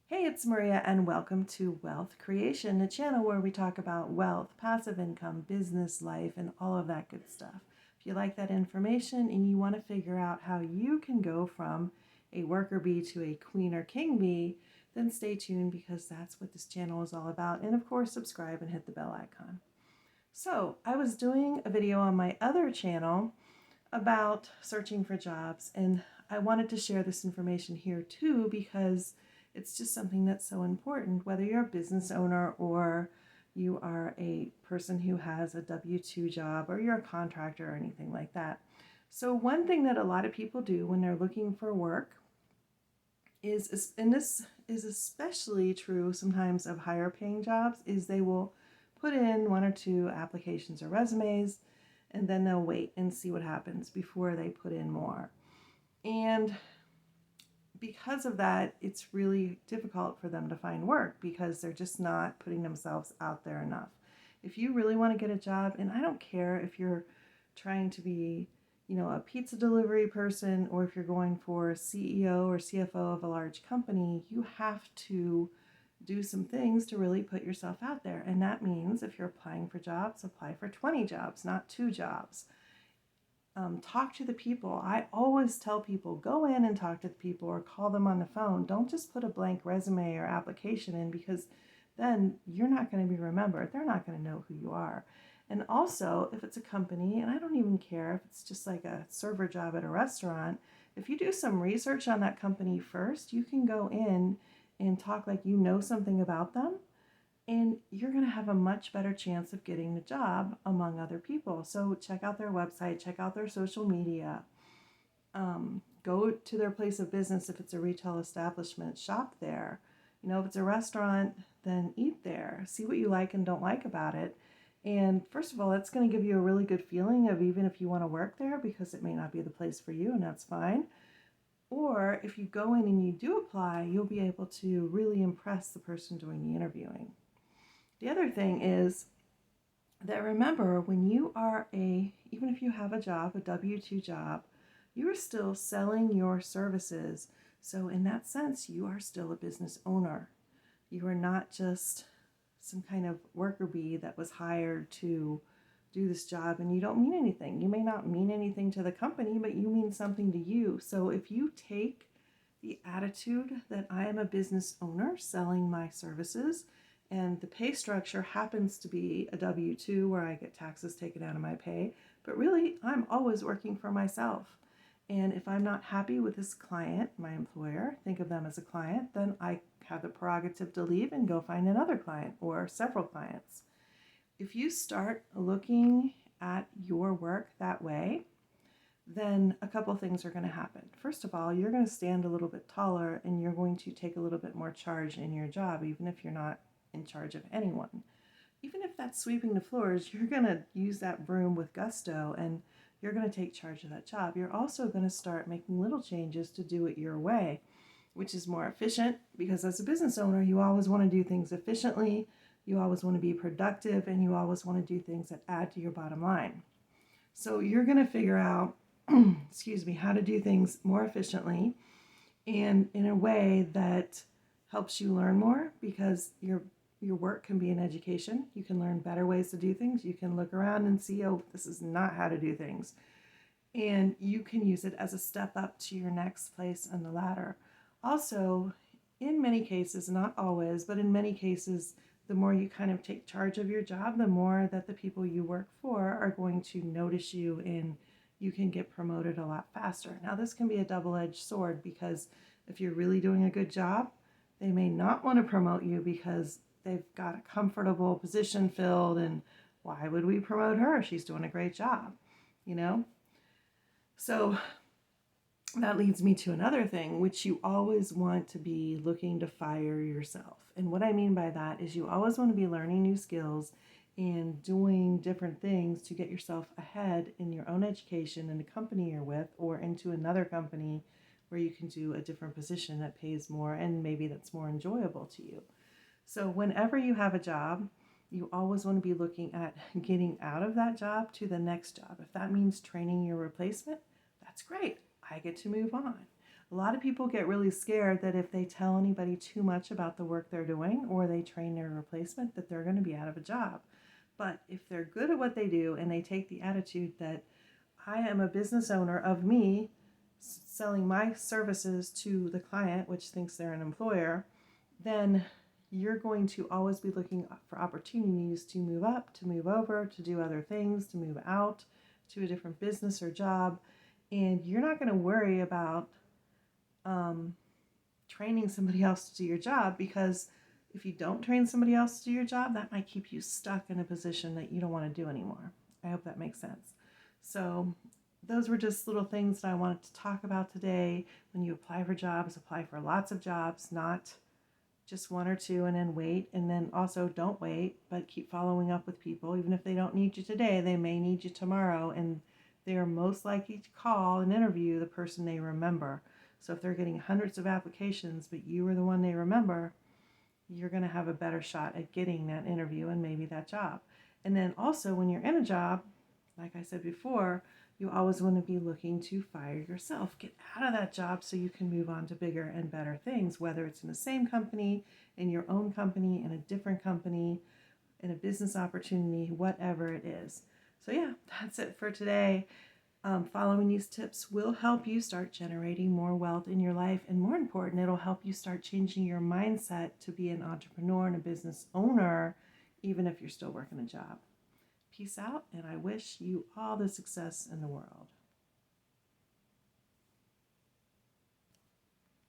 Hey, it's Maria, and welcome to Wealth Creation, a channel where we talk about wealth, passive income, business, life, and all of that good stuff. If you like that information and you want to figure out how you can go from a worker bee to a queen or king bee, then stay tuned because that's what this channel is all about. And of course, subscribe and hit the bell icon. So, I was doing a video on my other channel about searching for jobs, and I wanted to share this information here too because it's just something that's so important, whether you're a business owner or you are a person who has a W-2 job or you're a contractor or anything like that. So one thing that a lot of people do when they're looking for work is, and this is especially true sometimes of higher paying jobs, is they will put in one or two applications or resumes and then they'll wait and see what happens before they put in more. And because of that, it's really difficult for them to find work because they're just not putting themselves out there enough. If you really want to get a job, and I don't care if you're trying to be, a pizza delivery person or if you're going for CEO or CFO of a large company, you have to do some things to really put yourself out there. And that means if you're applying for jobs, apply for 20 jobs, not 2 jobs. Talk to the people. I always tell people, go in and talk to the people or call them on the phone. Don't just put a blank resume or application in because then you're not going to be remembered. They're not going to know who you are. And also, if it's a company, and I don't even care if it's just like a server job at a restaurant, if you do some research on that company first, you can go in and talk like you know something about them, and you're going to have a much better chance of getting the job among other people. So check out their website, check out their social media, go to their place of business if it's a retail establishment, shop there. If it's a restaurant, then eat there. See what you like and don't like about it. And first of all, that's going to give you a really good feeling of even if you want to work there because it may not be the place for you, and that's fine. Or if you go in and you do apply, you'll be able to really impress the person doing the interviewing. The other thing is that remember when you are even if you have a job, a W-2 job, you are still selling your services. So in that sense, you are still a business owner. You are not just some kind of worker bee that was hired to do this job and you don't mean anything. You may not mean anything to the company, but you mean something to you. So if you take the attitude that I am a business owner selling my services, and the pay structure happens to be a W-2 where I get taxes taken out of my pay, but really I'm always working for myself. And if I'm not happy with this client, my employer, think of them as a client, then I have the prerogative to leave and go find another client or several clients. If you start looking at your work that way, then a couple things are going to happen. First of all, you're going to stand a little bit taller and you're going to take a little bit more charge in your job, even if you're not in charge of anyone. Even if that's sweeping the floors, you're going to use that broom with gusto and you're going to take charge of that job. You're also going to start making little changes to do it your way, which is more efficient because as a business owner, you always want to do things efficiently, you always want to be productive, and you always want to do things that add to your bottom line. So you're going to figure out how to do things more efficiently and in a way that helps you learn more because your work can be an education. You can learn better ways to do things. You can look around and see, oh, this is not how to do things. And you can use it as a step up to your next place on the ladder. Also, in many cases, not always, but in many cases, the more you kind of take charge of your job, the more that the people you work for are going to notice you and you can get promoted a lot faster. Now, this can be a double-edged sword because if you're really doing a good job, they may not want to promote you because they've got a comfortable position filled and why would we promote her? She's doing a great job, you know? So that leads me to another thing, which you always want to be looking to fire yourself. And what I mean by that is you always want to be learning new skills and doing different things to get yourself ahead in your own education in the company you're with or into another company where you can do a different position that pays more and maybe that's more enjoyable to you. So whenever you have a job, you always want to be looking at getting out of that job to the next job. If that means training your replacement, that's great. I get to move on. A lot of people get really scared that if they tell anybody too much about the work they're doing or they train their replacement, that they're going to be out of a job. But if they're good at what they do and they take the attitude that I am a business owner of me selling my services to the client, which thinks they're an employer, then you're going to always be looking for opportunities to move up, to move over, to do other things, to move out to a different business or job. And you're not going to worry about training somebody else to do your job, because if you don't train somebody else to do your job, that might keep you stuck in a position that you don't want to do anymore. I hope that makes sense. So those were just little things that I wanted to talk about today. When you apply for jobs, apply for lots of jobs, not just one or two and then wait. And then also don't wait, but keep following up with people. Even if they don't need you today, they may need you tomorrow, and they are most likely to call and interview the person they remember. So if they're getting hundreds of applications, but you are the one they remember, you're going to have a better shot at getting that interview and maybe that job. And then also when you're in a job, like I said before, you always want to be looking to fire yourself. Get out of that job so you can move on to bigger and better things, whether it's in the same company, in your own company, in a different company, in a business opportunity, whatever it is. So yeah, that's it for today. Following these tips will help you start generating more wealth in your life. And more important, it'll help you start changing your mindset to be an entrepreneur and a business owner, even if you're still working a job. Peace out, and I wish you all the success in the world.